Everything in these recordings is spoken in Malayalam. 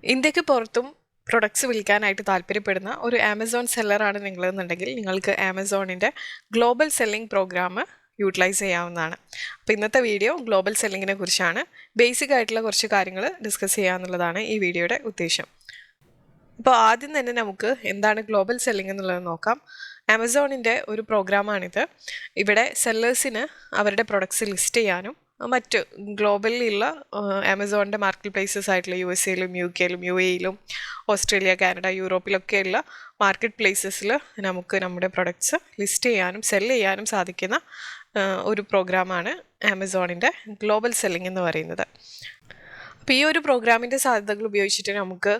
ഇന്ത്യക്ക് പുറത്തും പ്രൊഡക്ട്സ് വിൽക്കാനായിട്ട് താല്പര്യപ്പെടുന്ന ഒരു ആമസോൺ സെല്ലറാണ് നിങ്ങളെന്നുണ്ടെങ്കിൽ നിങ്ങൾക്ക് ആമസോണിൻ്റെ ഗ്ലോബൽ സെല്ലിംഗ് പ്രോഗ്രാം യൂട്ടിലൈസ് ചെയ്യാവുന്നതാണ്. അപ്പോൾ ഇന്നത്തെ വീഡിയോ ഗ്ലോബൽ സെല്ലിങ്ങിനെ കുറിച്ചാണ്. ബേസിക് ആയിട്ടുള്ള കുറച്ച് കാര്യങ്ങൾ ഡിസ്കസ് ചെയ്യാന്നുള്ളതാണ് ഈ വീഡിയോയുടെ ഉദ്ദേശം. അപ്പോൾ ആദ്യം തന്നെ നമുക്ക് എന്താണ് ഗ്ലോബൽ സെല്ലിംഗ് എന്നുള്ളത് നോക്കാം. ആമസോണിൻ്റെ ഒരു പ്രോഗ്രാമാണിത്. ഇവിടെ സെല്ലേഴ്സിന് അവരുടെ പ്രൊഡക്ട്സ് ലിസ്റ്റ് ചെയ്യാനും മറ്റ് ഗ്ലോബലിലുള്ള ആമസോണിൻ്റെ മാർക്കറ്റ് പ്ലേസസ് ആയിട്ടുള്ള USA-ലും UK-ലും UAE-ലും ഓസ്ട്രേലിയ, കാനഡ, യൂറോപ്പിലൊക്കെയുള്ള മാർക്കറ്റ് പ്ലേസസിൽ നമുക്ക് നമ്മുടെ പ്രൊഡക്ട്സ് ലിസ്റ്റ് ചെയ്യാനും സെല്ല് ചെയ്യാനും സാധിക്കുന്ന ഒരു പ്രോഗ്രാമാണ് ആമസോണിൻ്റെ ഗ്ലോബൽ സെല്ലിംഗ് എന്ന് പറയുന്നത്. അപ്പോൾ ഈ ഒരു പ്രോഗ്രാമിൻ്റെ സാധ്യതകൾ ഉപയോഗിച്ചിട്ട് നമുക്ക്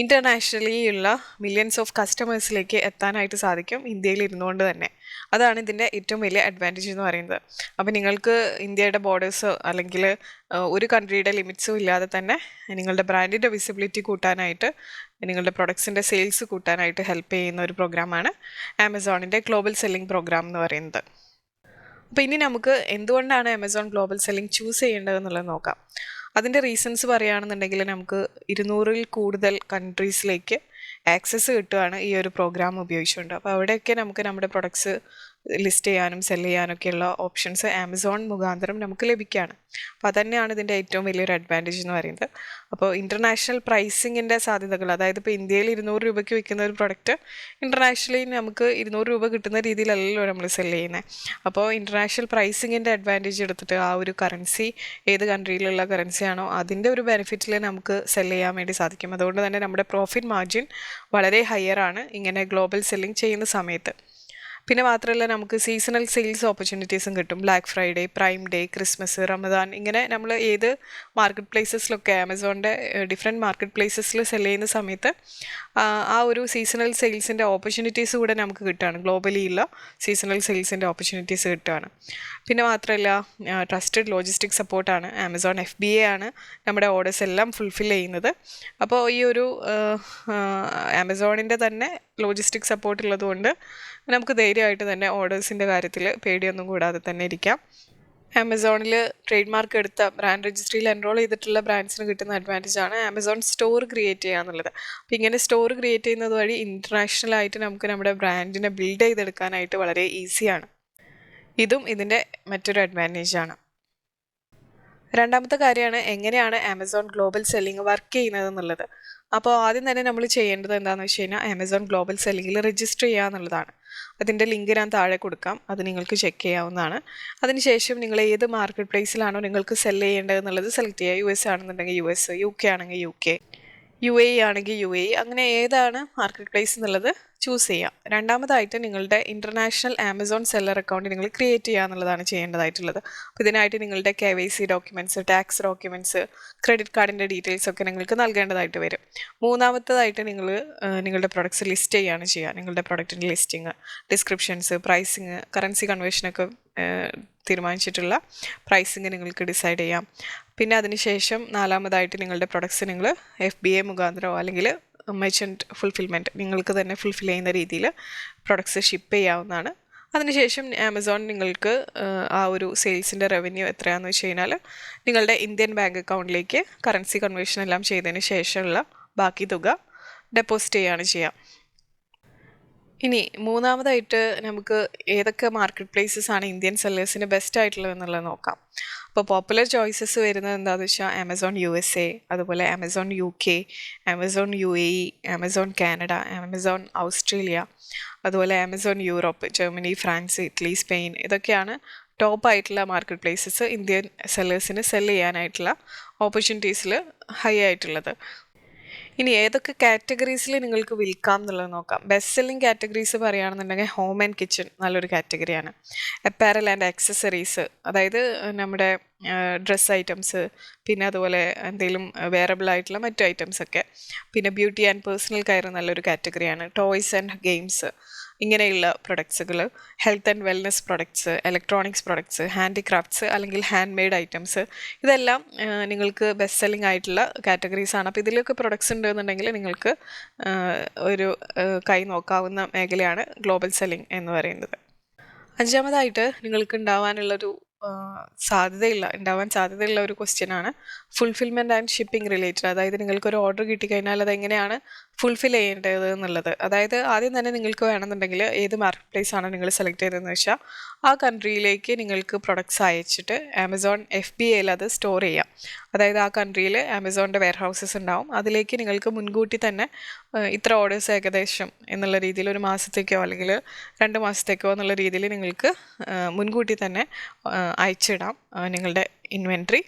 ഇൻ്റർനാഷണലി ഉള്ള മില്യൺസ് ഓഫ് കസ്റ്റമേഴ്സിലേക്ക് എത്താനായിട്ട് സാധിക്കും ഇന്ത്യയിൽ ഇരുന്നുകൊണ്ട് തന്നെ. അതാണ് ഇതിൻ്റെ ഏറ്റവും വലിയ അഡ്വാൻറ്റേജ് എന്ന് പറയുന്നത്. അപ്പോൾ നിങ്ങൾക്ക് ഇന്ത്യയുടെ ബോർഡേഴ്സ് അല്ലെങ്കിൽ ഒരു കൺട്രിയുടെ ലിമിറ്റ്സും ഇല്ലാതെ തന്നെ നിങ്ങളുടെ ബ്രാൻഡിൻ്റെ വിസിബിലിറ്റി കൂട്ടാനായിട്ട് നിങ്ങളുടെ പ്രൊഡക്ട്സിൻ്റെ സെയിൽസ് കൂട്ടാനായിട്ട് ഹെൽപ്പ് ചെയ്യുന്ന ഒരു പ്രോഗ്രാമാണ് ആമസോണിൻ്റെ ഗ്ലോബൽ സെല്ലിംഗ് പ്രോഗ്രാം എന്ന് പറയുന്നത്. അപ്പോൾ ഇനി നമുക്ക് എന്തുകൊണ്ടാണ് ആമസോൺ ഗ്ലോബൽ സെല്ലിംഗ് ചൂസ് ചെയ്യേണ്ടതെന്നുള്ളത് നോക്കാം. അതിൻ്റെ റീസൺസ് പറയുകയാണെന്നുണ്ടെങ്കിൽ നമുക്ക് 200-ൽ കൂടുതൽ കൺട്രീസിലേക്ക് ആക്സസ് കിട്ടുകയാണ് ഈ ഒരു പ്രോഗ്രാം ഉപയോഗിച്ചുകൊണ്ട്. അപ്പോൾ അവിടെയൊക്കെ നമുക്ക് നമ്മുടെ പ്രൊഡക്ട്സ് ലിസ്റ്റ് ചെയ്യാനും സെല് ചെയ്യാനൊക്കെയുള്ള ഓപ്ഷൻസ് ആമസോൺ മുഖാന്തരം നമുക്ക് ലഭിക്കുകയാണ്. അപ്പോൾ അതന്നെയാണ് ഇതിൻ്റെ ഏറ്റവും വലിയൊരു അഡ്വാൻറ്റേജ് എന്ന് പറയുന്നത്. അപ്പോൾ ഇൻ്റർനാഷണൽ പ്രൈസിങ്ങിൻ്റെ സാധ്യതകൾ, അതായത് ഇപ്പോൾ ഇന്ത്യയിൽ 200 രൂപയ്ക്ക് വിൽക്കുന്ന ഒരു പ്രൊഡക്റ്റ് ഇൻ്റർനാഷണലി നമുക്ക് 200 രൂപ കിട്ടുന്ന രീതിയിലല്ലല്ലോ നമ്മൾ സെല് ചെയ്യുന്നത്. അപ്പോൾ ഇൻ്റർനാഷണൽ പ്രൈസിങ്ങിൻ്റെ അഡ്വാൻറ്റേജ് എടുത്തിട്ട് ആ ഒരു കറൻസി ഏത് കൺട്രിയിലുള്ള കറൻസിയാണോ അതിൻ്റെ ഒരു ബെനിഫിറ്റിൽ നമുക്ക് സെല് ചെയ്യാൻ വേണ്ടി സാധിക്കും. അതുകൊണ്ട് തന്നെ നമ്മുടെ പ്രോഫിറ്റ് മാർജിൻ വളരെ ഹയറാണ് ഇങ്ങനെ ഗ്ലോബൽ സെല്ലിംഗ് ചെയ്യുന്ന സമയത്ത്. പിന്നെ മാത്രമല്ല നമുക്ക് സീസണൽ സെയിൽസ് ഓപ്പർച്യൂണിറ്റീസും കിട്ടും. Black Friday, prime day, Christmas, Ramadan, ഇങ്ങനെ നമ്മൾ ഏത് മാർക്കറ്റ് പ്ലേസസിലൊക്കെ ആമസോണിൻ്റെ ഡിഫറെൻറ്റ് മാർക്കറ്റ് പ്ലേസസിൽ സെല് ചെയ്യുന്ന സമയത്ത് ആ ഒരു സീസണൽ സെയിൽസിൻ്റെ ഓപ്പർച്യൂണിറ്റീസ് കൂടെ നമുക്ക് കിട്ടുകയാണ്. ഗ്ലോബലി ഉള്ള സീസണൽ സെയിൽസിൻ്റെ ഓപ്പർച്യൂണിറ്റീസ് കിട്ടുകയാണ്. പിന്നെ മാത്രമല്ല ട്രസ്റ്റഡ് ലോജിസ്റ്റിക് സപ്പോർട്ടാണ്. ആമസോൺ FBA ആണ് നമ്മുടെ ഓർഡേഴ്സ് എല്ലാം ഫുൾഫിൽ ചെയ്യുന്നത്. അപ്പോൾ ഈ ഒരു ആമസോണിൻ്റെ തന്നെ ലോജിസ്റ്റിക് സപ്പോർട്ട് ഉള്ളതുകൊണ്ട് നമുക്ക് ധൈര്യമായിട്ട് തന്നെ ഓർഡേഴ്സിൻ്റെ കാര്യത്തിൽ പേടിയൊന്നും കൂടാതെ തന്നെ ഇരിക്കാം. ആമസോണിൽ ട്രേഡ് മാർക്ക് എടുത്ത ബ്രാൻഡ് രജിസ്ട്രിയിൽ എൻറോൾ ചെയ്തിട്ടുള്ള ബ്രാൻഡ്സിന് കിട്ടുന്ന അഡ്വാൻറ്റേജ് ആണ് ആമസോൺ സ്റ്റോർ ക്രിയേറ്റ് ചെയ്യുക എന്നുള്ളത്. അപ്പോൾ ഇങ്ങനെ സ്റ്റോർ ക്രിയേറ്റ് ചെയ്യുന്നത് വഴി ഇൻ്റർനാഷണലായിട്ട് നമുക്ക് നമ്മുടെ ബ്രാൻഡിനെ ബിൽഡ് ചെയ്തെടുക്കാനായിട്ട് വളരെ ഈസിയാണ്. ഇതും ഇതിൻ്റെ മറ്റൊരു അഡ്വാൻറ്റേജാണ്. രണ്ടാമത്തെ കാര്യമാണ് എങ്ങനെയാണ് ആമസോൺ ഗ്ലോബൽ സെല്ലിംഗ് വർക്ക് ചെയ്യുന്നത് എന്നുള്ളത്. അപ്പോൾ ആദ്യം തന്നെ നമ്മൾ ചെയ്യേണ്ടത് എന്താണെന്ന് വെച്ച് കഴിഞ്ഞാൽ ആമസോൺ ഗ്ലോബൽ സെല്ലിങ്ങിൽ രജിസ്റ്റർ ചെയ്യുക എന്നുള്ളതാണ്. അതിൻ്റെ ലിങ്ക് ഞാൻ താഴെ കൊടുക്കാം, അത് നിങ്ങൾക്ക് ചെക്ക് ചെയ്യാവുന്നതാണ്. അതിനുശേഷം നിങ്ങൾ ഏത് മാർക്കറ്റ് പ്ലേസിലാണോ നിങ്ങൾക്ക് സെല് ചെയ്യേണ്ടതെന്നുള്ളത് സെലക്ട് ചെയ്യുക. US ആണെന്നുണ്ടെങ്കിൽ US, UK ആണെങ്കിൽ UK, UAE ആണെങ്കിൽ UAE, അങ്ങനെ ഏതാണ് മാർക്കറ്റ് പ്ലേസ് എന്നുള്ളത് ചൂസ് ചെയ്യാം. രണ്ടാമതായിട്ട് നിങ്ങളുടെ ഇൻ്റർനാഷണൽ ആമസോൺ സെല്ലർ അക്കൗണ്ട് നിങ്ങൾ ക്രിയേറ്റ് ചെയ്യുക എന്നുള്ളതാണ് ചെയ്യേണ്ടതായിട്ടുള്ളത്. അപ്പോൾ ഇതിനായിട്ട് നിങ്ങളുടെ KYC documents, tax documents, credit കാർഡിൻ്റെ ഡീറ്റെയിൽസ് ഒക്കെ നിങ്ങൾക്ക് നൽകേണ്ടതായിട്ട് വരും. മൂന്നാമത്തേതായിട്ട് നിങ്ങൾ നിങ്ങളുടെ പ്രൊഡക്ട്സ് ലിസ്റ്റ് ചെയ്യുകയാണ് ചെയ്യുക. നിങ്ങളുടെ പ്രൊഡക്റ്റിൻ്റെ ലിസ്റ്റിങ്, ഡിസ്ക്രിപ്ഷൻസ്, പ്രൈസിങ്, കറൻസി കൺവേർഷനൊക്കെ തീരുമാനിച്ചിട്ടുള്ള പ്രൈസിങ് നിങ്ങൾക്ക് ഡിസൈഡ് ചെയ്യാം. പിന്നെ അതിനുശേഷം നാലാമതായിട്ട് നിങ്ങളുടെ പ്രൊഡക്ട്സ് നിങ്ങൾ FBA മുഖാന്തരമോ അല്ലെങ്കിൽ മെർച്ചൻറ്റ് ഫുൾഫിൽമെൻറ്റ് നിങ്ങൾക്ക് തന്നെ ഫുൾഫിൽ ചെയ്യുന്ന രീതിയിൽ പ്രൊഡക്ട്സ് ഷിപ്പ് ചെയ്യാവുന്നതാണ്. അതിനുശേഷം ആമസോൺ നിങ്ങൾക്ക് ആ ഒരു സെയിൽസിൻ്റെ റവന്യൂ എത്രയാണെന്ന് വെച്ച് കഴിഞ്ഞാൽ നിങ്ങളുടെ ഇന്ത്യൻ ബാങ്ക് അക്കൗണ്ടിലേക്ക് കറൻസി കൺവേർഷൻ എല്ലാം ചെയ്തതിന് ശേഷമുള്ള ബാക്കി തുക ഡെപ്പോസിറ്റ് ചെയ്യുകയാണ് ചെയ്യുക. ഇനി മൂന്നാമതായിട്ട് നമുക്ക് ഏതൊക്കെ മാർക്കറ്റ് പ്ലേസസ് ആണ് ഇന്ത്യൻ സെല്ലേഴ്സിന് ബെസ്റ്റ് ആയിട്ടുള്ളത് എന്നുള്ളത് നോക്കാം. അപ്പോൾ പോപ്പുലർ ചോയ്സസ് വരുന്നത് എന്താണെന്ന് വെച്ചാൽ ആമസോൺ USA, അതുപോലെ Amazon UK, Amazon UAE, Amazon Canada, Amazon Australia, അതുപോലെ Amazon Europe, Germany, France, Italy, Spain, ഇതൊക്കെയാണ് ടോപ്പായിട്ടുള്ള മാർക്കറ്റ് പ്ലേസസ് ഇന്ത്യൻ സെല്ലേഴ്സിന് സെല് ചെയ്യാനായിട്ടുള്ള ഓപ്പർച്യൂണിറ്റീസിൽ ഹൈ ആയിട്ടുള്ളത്. ഇനി ഏതൊക്കെ കാറ്റഗറീസിൽ നിങ്ങൾക്ക് വിൽക്കാം എന്നുള്ളത് നോക്കാം. ബെസ്റ്റ് സെല്ലിംഗ് കാറ്റഗറീസ് പറയുകയാണെന്നുണ്ടെങ്കിൽ ഹോം ആൻഡ് കിച്ചൺ നല്ലൊരു കാറ്റഗറിയാണ്. അപ്പാരൽ ആൻഡ് ആക്സസറീസ്, അതായത് നമ്മുടെ ഡ്രസ്സ് ഐറ്റംസ്, പിന്നെ അതുപോലെ എന്തെങ്കിലും വെയറബിൾ ആയിട്ടുള്ള മറ്റു ഐറ്റംസൊക്കെ. പിന്നെ ബ്യൂട്ടി ആൻഡ് പേഴ്സണൽ കെയർ നല്ലൊരു കാറ്റഗറിയാണ്. ടോയ്സ് ആൻഡ് ഗെയിംസ്, ഇങ്ങനെയുള്ള പ്രൊഡക്ട്സുകൾ. Health and wellness products, electronics products, handicrafts അല്ലെങ്കിൽ ഹാൻഡ് മെയ്ഡ് ഐറ്റംസ്, ഇതെല്ലാം നിങ്ങൾക്ക് ബെസ്റ്റ് സെല്ലിംഗ് ആയിട്ടുള്ള കാറ്റഗറീസാണ്. അപ്പോൾ ഇതിലൊക്കെ പ്രൊഡക്ട്സ് ഉണ്ടെന്നുണ്ടെങ്കിൽ നിങ്ങൾക്ക് ഒരു കൈ നോക്കാവുന്ന മേഖലയാണ് ഗ്ലോബൽ സെല്ലിംഗ് എന്ന് പറയുന്നത്. അഞ്ചാമതായിട്ട് നിങ്ങൾക്ക് ഉണ്ടാവാനുള്ളൊരു ഉണ്ടാവാൻ സാധ്യതയുള്ള ഒരു ക്വസ്റ്റ്യനാണ് ഫുൾഫിൽമെൻറ്റ് ആൻഡ് ഷിപ്പിംഗ് റിലേറ്റഡ്. അതായത് നിങ്ങൾക്കൊരു ഓർഡർ കിട്ടിക്കഴിഞ്ഞാൽ അതെങ്ങനെയാണ് ഫുൾഫിൽ ചെയ്യേണ്ടത് എന്നുള്ളത്. അതായത് ആദ്യം തന്നെ നിങ്ങൾക്ക് വേണമെന്നുണ്ടെങ്കിൽ ഏത് മാർക്കറ്റ് പ്ലേസ് ആണ് നിങ്ങൾ സെലക്ട് ചെയ്തതെന്ന് വെച്ചാൽ ആ കൺട്രിയിലേക്ക് നിങ്ങൾക്ക് പ്രൊഡക്ട്സ് അയച്ചിട്ട് ആമസോൺ FBAയിൽ അത് സ്റ്റോർ ചെയ്യാം. അതായത് ആ കൺട്രിയിൽ ആമസോണിൻ്റെ വെയർ ഹൗസസ് ഉണ്ടാവും. അതിലേക്ക് നിങ്ങൾക്ക് മുൻകൂട്ടി തന്നെ ഇത്ര ഓർഡേഴ്സ് ഏകദേശം എന്നുള്ള രീതിയിൽ ഒരു മാസത്തേക്കോ അല്ലെങ്കിൽ 2 മാസത്തേക്കോ എന്നുള്ള രീതിയിൽ നിങ്ങൾക്ക് മുൻകൂട്ടി തന്നെ അയച്ചിടാം നിങ്ങളുടെ ഇൻവെൻട്രി.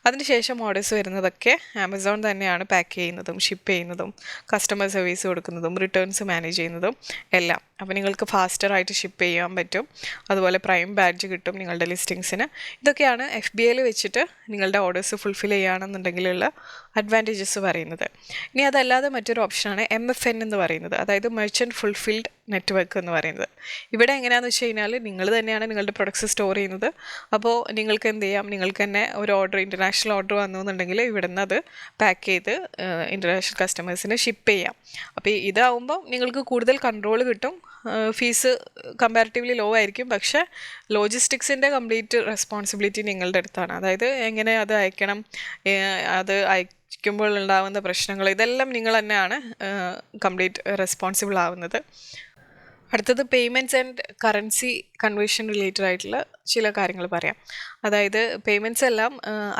അതിനുശേഷം ഓർഡേഴ്സ് വരുന്നതൊക്കെ ആമസോൺ തന്നെയാണ് പാക്ക് ചെയ്യുന്നതും ഷിപ്പ് ചെയ്യുന്നതും കസ്റ്റമർ സർവീസ് കൊടുക്കുന്നതും റിട്ടേൺസ് മാനേജ് ചെയ്യുന്നതും എല്ലാം. അപ്പോൾ നിങ്ങൾക്ക് ഫാസ്റ്ററായിട്ട് ഷിപ്പ് ചെയ്യാൻ പറ്റും. അതുപോലെ പ്രൈം ബാഡ്ജ് കിട്ടും നിങ്ങളുടെ ലിസ്റ്റിങ്സിന്. ഇതൊക്കെയാണ് FBAയിൽ വെച്ചിട്ട് നിങ്ങളുടെ ഓർഡേഴ്സ് ഫുൾഫിൽ ചെയ്യുകയാണെന്നുണ്ടെങ്കിലുള്ള അഡ്വാൻറ്റേജസ് പറയുന്നത്. ഇനി അതല്ലാതെ മറ്റൊരു ഓപ്ഷനാണ് MFN എന്ന് പറയുന്നത്, അതായത് മെർച്ചൻറ്റ് ഫുൾഫിൽഡ് നെറ്റ്വർക്ക് എന്ന് പറയുന്നത്. ഇവിടെ എങ്ങനെയാണെന്ന് വെച്ച് കഴിഞ്ഞാൽ നിങ്ങൾ തന്നെയാണ് നിങ്ങളുടെ പ്രൊഡക്ട്സ് സ്റ്റോർ ചെയ്യുന്നത്. അപ്പോൾ നിങ്ങൾക്ക് എന്ത് ചെയ്യാം, നിങ്ങൾക്ക് തന്നെ ഒരു ഓർഡർ ഇൻ്റർനാഷണൽ ഓർഡർ വന്നു എന്നുണ്ടെങ്കിൽ ഇവിടെ നിന്ന് അത് പാക്ക് ചെയ്ത് ഇൻ്റർനാഷണൽ കസ്റ്റമേഴ്സിന് ഷിപ്പ് ചെയ്യാം. അപ്പോൾ ഇതാവുമ്പോൾ നിങ്ങൾക്ക് കൂടുതൽ കൺട്രോൾ കിട്ടും. ഫീസ് കമ്പാരിറ്റീവ്ലി ലോ ആയിരിക്കും, പക്ഷേ ലോജിസ്റ്റിക്സിൻ്റെ കംപ്ലീറ്റ് റെസ്പോൺസിബിലിറ്റി നിങ്ങളുടെ അടുത്താണ്. അതായത് എങ്ങനെ അത് അയക്കണം, അത് അയക്കുമ്പോൾ ഉണ്ടാകുന്ന പ്രശ്നങ്ങൾ, ഇതെല്ലാം നിങ്ങൾ തന്നെയാണ് കംപ്ലീറ്റ് റെസ്പോൺസിബിൾ ആവുന്നത്. അടുത്തത് payments and currency conversion related ആയിട്ടുള്ള ചില കാര്യങ്ങൾ പറയാം. അതായത് പേയ്മെൻറ്റ്സ് എല്ലാം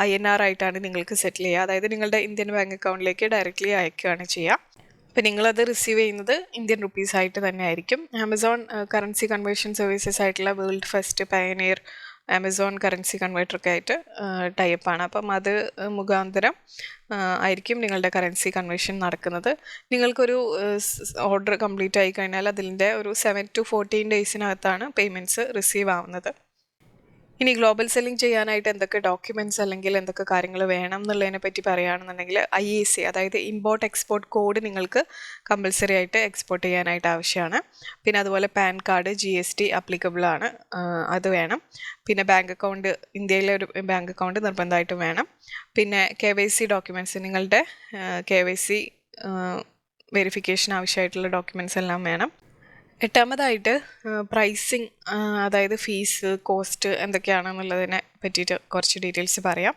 INR ആയിട്ടാണ് നിങ്ങൾക്ക് സെറ്റിൽ ചെയ്യുക. അതായത് നിങ്ങളുടെ ഇന്ത്യൻ ബാങ്ക് അക്കൗണ്ടിലേക്ക് ഡയറക്റ്റ്ലി അയക്കുകയാണ് ചെയ്യുക. അപ്പോൾ നിങ്ങളത് റിസീവ് ചെയ്യുന്നത് ഇന്ത്യൻ റുപ്പീസ് ആയിട്ട് തന്നെ ആയിരിക്കും. ആമസോൺ കറൻസി കൺവേർഷൻ സർവീസസ് ആയിട്ടുള്ള world first, Pioneer, Amazon currency കൺവേർട്ടറൊക്കെ ആയിട്ട് ടൈപ്പാണ്. അപ്പം അത് മുഖാന്തരം ആയിരിക്കും നിങ്ങളുടെ കറൻസി കൺവേർഷൻ നടക്കുന്നത്. നിങ്ങൾക്കൊരു ഓർഡർ കംപ്ലീറ്റ് ആയി കഴിഞ്ഞാൽ അതിൻ്റെ ഒരു 7 to 14 ഡേയ്സിനകത്താണ് പേയ്മെൻറ്റ്സ് റിസീവ് ആവുന്നത്. ഇനി ഗ്ലോബൽ സെല്ലിംഗ് ചെയ്യാനായിട്ട് എന്തൊക്കെ ഡോക്യുമെൻറ്റ്സ് അല്ലെങ്കിൽ എന്തൊക്കെ കാര്യങ്ങൾ വേണം എന്നുള്ളതിനെ പറ്റി പറയുകയാണെന്നുണ്ടെങ്കിൽ IEC, അതായത് ഇമ്പോർട്ട് എക്സ്പോർട്ട് കോഡ് നിങ്ങൾക്ക് കമ്പൽസറി ആയിട്ട് എക്സ്പോർട്ട് ചെയ്യാനായിട്ട് ആവശ്യമാണ്. പിന്നെ അതുപോലെ പാൻ കാർഡ്, GST അപ്ലിക്കബിൾ ആണ്, അത് വേണം. പിന്നെ ബാങ്ക് അക്കൗണ്ട്, ഇന്ത്യയിലെ ഒരു ബാങ്ക് അക്കൗണ്ട് നിർബന്ധമായിട്ടും വേണം. പിന്നെ KYC ഡോക്യുമെൻറ്റ്സ്, നിങ്ങളുടെ KYC വെരിഫിക്കേഷൻ ആവശ്യമായിട്ടുള്ള ഡോക്യുമെൻറ്റ്സ് എല്ലാം വേണം. എട്ടാമതായിട്ട് പ്രൈസിങ്, അതായത് ഫീസ്, കോസ്റ്റ് എന്തൊക്കെയാണെന്നുള്ളതിനെ പറ്റിയിട്ട് കുറച്ച് ഡീറ്റെയിൽസ് പറയാം.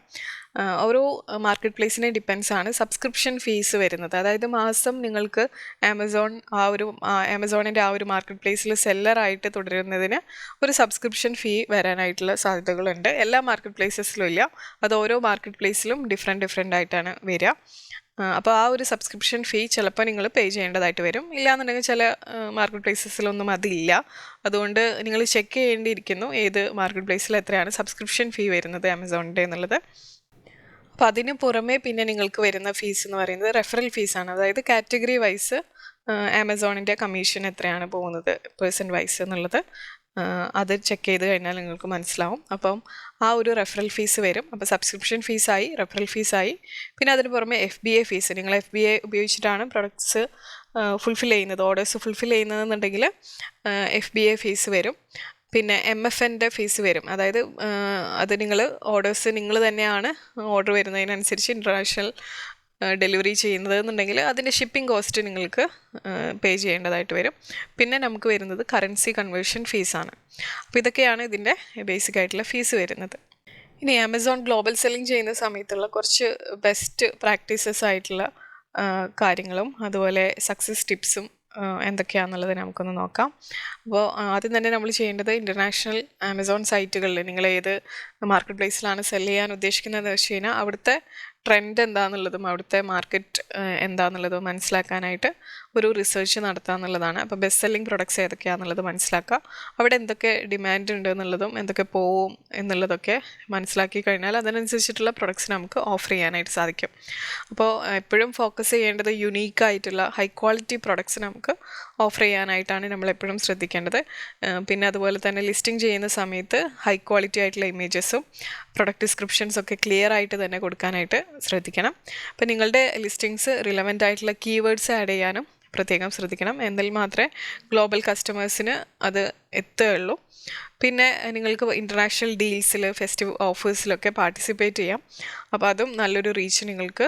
ഓരോ മാർക്കറ്റ് പ്ലേസിനെ ഡിപ്പെൻസ് ആണ് സബ്സ്ക്രിപ്ഷൻ ഫീസ് വരുന്നത്. അതായത് മാസം നിങ്ങൾക്ക് ആമസോണിൻ്റെ ആ ഒരു മാർക്കറ്റ് പ്ലേസിൽ സെല്ലറായിട്ട് തുടരുന്നതിന് ഒരു സബ്സ്ക്രിപ്ഷൻ ഫീ വരാനായിട്ടുള്ള സാധ്യതകളുണ്ട്. എല്ലാ മാർക്കറ്റ് പ്ലേസസിലും ഇല്ല, അത് ഓരോ മാർക്കറ്റ് പ്ലേസിലും ഡിഫറെൻ്റ് ആയിട്ടാണ് വരിക. അപ്പോൾ ആ ഒരു സബ്സ്ക്രിപ്ഷൻ ഫീ ചിലപ്പോൾ നിങ്ങൾ പേ ചെയ്യേണ്ടതായിട്ട് വരും. ഇല്ലയെന്നുണ്ടെങ്കിൽ ചില മാർക്കറ്റ് പ്ലേസസിലൊന്നും അതില്ല. അതുകൊണ്ട് നിങ്ങൾ ചെക്ക് ചെയ്യേണ്ടിയിരിക്കുന്നു ഏത് മാർക്കറ്റ് പ്ലേസിൽ എത്രയാണ് സബ്സ്ക്രിപ്ഷൻ ഫീ വരുന്നത് ആമസോണിൻ്റെ എന്നുള്ളത്. അപ്പോൾ അതിന് പുറമേ പിന്നെ നിങ്ങൾക്ക് വരുന്ന ഫീസ് എന്ന് പറയുന്നത് റെഫറൽ ഫീസാണ്. അതായത് കാറ്റഗറി വൈസ് ആമസോണിൻ്റെ കമ്മീഷൻ എത്രയാണ് പോകുന്നത് പേഴ്സൺ വൈസ് എന്നുള്ളത് അത് ചെക്ക് ചെയ്ത് കഴിഞ്ഞാൽ നിങ്ങൾക്ക് മനസ്സിലാവും. അപ്പം ആ ഒരു റെഫറൽ ഫീസ് വരും. അപ്പോൾ സബ്സ്ക്രിപ്ഷൻ ഫീസായി, റെഫറൽ ഫീസായി. പിന്നെ അതിന് പുറമെ FBA ഫീസ്, നിങ്ങൾ FBA ഉപയോഗിച്ചിട്ടാണ് പ്രൊഡക്ട്സ് ഫുൾഫിൽ ചെയ്യുന്നത്, ഓർഡേഴ്സ് ഫുൾഫിൽ ചെയ്യുന്നതെന്നുണ്ടെങ്കിൽ FBA ഫീസ് വരും. പിന്നെ MFNൻ്റെ ഫീസ് വരും. അതായത് അത് ഓർഡേഴ്സ് നിങ്ങൾ തന്നെയാണ് ഓർഡർ വരുന്നതിനനുസരിച്ച് ഇൻ്റർനാഷണൽ ഡെലിവറി ചെയ്യുന്നത് എന്നുണ്ടെങ്കിൽ അതിൻ്റെ ഷിപ്പിംഗ് കോസ്റ്റ് നിങ്ങൾക്ക് പേ ചെയ്യേണ്ടതായിട്ട് വരും. പിന്നെ നമുക്ക് വരുന്നത് കറൻസി കൺവേർഷൻ ഫീസാണ്. അപ്പോൾ ഇതൊക്കെയാണ് ഇതിൻ്റെ ബേസിക് ആയിട്ടുള്ള ഫീസ് വരുന്നത്. ഇനി ആമസോൺ ഗ്ലോബൽ സെല്ലിംഗ് ചെയ്യുന്ന സമയത്തുള്ള കുറച്ച് ബെസ്റ്റ് പ്രാക്ടീസസ് ആയിട്ടുള്ള കാര്യങ്ങളും അതുപോലെ സക്സസ് ടിപ്സും എന്തൊക്കെയാണെന്നുള്ളത് നമുക്കൊന്ന് നോക്കാം. അപ്പോൾ ആദ്യം തന്നെ നമ്മൾ ചെയ്യേണ്ടത് ഇൻ്റർനാഷണൽ ആമസോൺ സൈറ്റുകളിൽ നിങ്ങൾ ഏത് മാർക്കറ്റ് പ്ലേസിലാണ് സെല് ചെയ്യാൻ ഉദ്ദേശിക്കുന്നതെന്ന് വെച്ച് കഴിഞ്ഞാൽ അവിടുത്തെ ട്രെൻഡ് എന്താണെന്നുള്ളതും അവിടുത്തെ മാർക്കറ്റ് എന്താണെന്നുള്ളതും മനസ്സിലാക്കാനായിട്ട് ഒരു റിസർച്ച് നടത്തുക എന്നുള്ളതാണ്. അപ്പോൾ ബെസ്റ്റ് സെല്ലിംഗ് പ്രൊഡക്ട്സ് ഏതൊക്കെയാണെന്നുള്ളത് മനസ്സിലാക്കുക, അവിടെ എന്തൊക്കെ ഡിമാൻഡ് ഉണ്ട് എന്നുള്ളതും എന്തൊക്കെ പോവും എന്നുള്ളതൊക്കെ മനസ്സിലാക്കി കഴിഞ്ഞാൽ അതിനനുസരിച്ചിട്ടുള്ള പ്രൊഡക്ട്സ് നമുക്ക് ഓഫർ ചെയ്യാനായിട്ട് സാധിക്കും. അപ്പോൾ എപ്പോഴും ഫോക്കസ് ചെയ്യേണ്ടത് യുണീക്കായിട്ടുള്ള ഹൈ ക്വാളിറ്റി പ്രൊഡക്ട്സ് നമുക്ക് ഓഫർ ചെയ്യാനായിട്ടാണ് നമ്മളെപ്പോഴും ശ്രദ്ധിക്കേണ്ടത്. പിന്നെ അതുപോലെ തന്നെ ലിസ്റ്റിംഗ് ചെയ്യുന്ന സമയത്ത് ഹൈ ക്വാളിറ്റി ആയിട്ടുള്ള ഇമേജസും പ്രൊഡക്റ്റ് ഡിസ്ക്രിപ്ഷൻസൊക്കെ ക്ലിയർ ആയിട്ട് തന്നെ കൊടുക്കാനായിട്ട് ശ്രദ്ധിക്കണം. അപ്പോൾ നിങ്ങളുടെ ലിസ്റ്റിങ്സ് റിലവൻ്റ് ആയിട്ടുള്ള കീവേഡ്സ് ആഡ് ചെയ്യാനും പ്രത്യേകം ശ്രദ്ധിക്കണം. എന്നാൽ മാത്രമേ ഗ്ലോബൽ കസ്റ്റമേഴ്സിന് അത് എത്തുകയുള്ളൂ. പിന്നെ നിങ്ങൾക്ക് ഇൻ്റർനാഷണൽ ഡീൽസിൽ, ഫെസ്റ്റിവ് ഓഫേഴ്സിലൊക്കെ പാർട്ടിസിപ്പേറ്റ് ചെയ്യാം. അപ്പോൾ അതും നല്ലൊരു റീച്ച് നിങ്ങൾക്ക്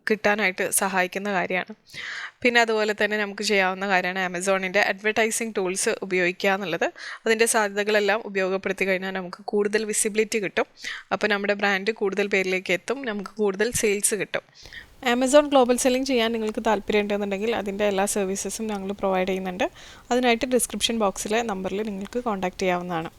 കിട്ടാനായിട്ട് സഹായിക്കുന്ന കാര്യമാണ്. പിന്നെ അതുപോലെ തന്നെ നമുക്ക് ചെയ്യാവുന്ന കാര്യമാണ് ആമസോണിൻ്റെ അഡ്വർടൈസിങ് ടൂൾസ് ഉപയോഗിക്കുക എന്നുള്ളത്. അതിൻ്റെ സാധ്യതകളെല്ലാം ഉപയോഗപ്പെടുത്തി കഴിഞ്ഞാൽ നമുക്ക് കൂടുതൽ വിസിബിലിറ്റി കിട്ടും. അപ്പോൾ നമ്മുടെ ബ്രാൻഡ് കൂടുതൽ പേരിലേക്ക് എത്തും, നമുക്ക് കൂടുതൽ സെയിൽസ് കിട്ടും. ആമസോൺ ഗ്ലോബൽ സെല്ലിംഗ് ചെയ്യാൻ നിങ്ങൾക്ക് താല്പര്യമുണ്ടെന്നുണ്ടെങ്കിൽ അതിൻ്റെ എല്ലാ സർവീസസും ഞങ്ങൾ പ്രൊവൈഡ് ചെയ്യുന്നുണ്ട്. അതിനായിട്ട് ഡിസ്ക്രിപ്ഷൻ ബോക്സിലെ നമ്പറിൽ നിങ്ങൾക്ക് കോൺടാക്റ്റ് ചെയ്യാവുന്നതാണ്.